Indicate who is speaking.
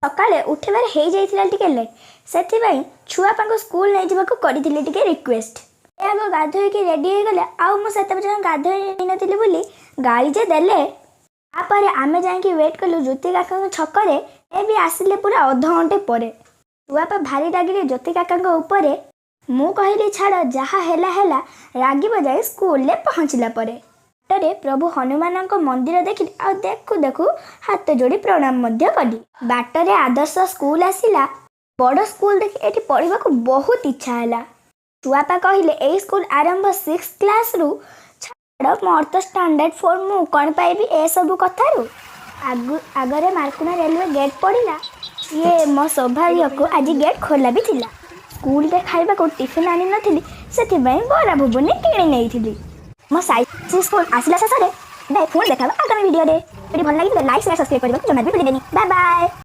Speaker 1: सकाळे उठिबार हो जाइथिला टिके late सेथिबाई छुआपाଙ୍କୁ school नहीं जावाको करिथिले टिके रिक्वेस्ट ए आगो गाधोइकी रेडी हो गले आउ मु सेते पर्यंत गाधोइ नथिली बोली गाली जे देले तापर आमे जाइकी वेट कलु ज्योति काका छकरे ए भी आसिले पूरा अध घंटे परे छुआपा भारी रागिले ज्योति काका ऊपर मु कहली छाड़ जहा हेला हेला रागिब जाए स्कूल ले पहुँचला परे बाटरे प्रभु हनुमान मंदिर देखिली आ देखु देखु हाथ जोड़ी प्रणाम कली बाटरे आदर्श स्कूल आसिला बड़ स्कूल देखि एठी पढ़ाक बहुत इच्छा है छुआपा कहले ए स्कूल आरंभ 6 क्लास रु छाड़ मोर तो स्टैंडर्ड 4 मु कौन पाइबी ए सब कथारू आगरे मार्कुना रेलवे गेट पड़िला ये मो सौभाग्य को आज गेट खोला भी थिला स्कूल रे खाइबा को टिफिन आनी नथिली सेथिबाई बरा भुबने किणी नेइथिली मो साइंस स्कूल आसिला शेष रे फोन देखा आगामी वीडियो रे भल लगे लाइक शेयर सब्सक्राइब करबा जमा भी भूलिबेनी बाय बाय।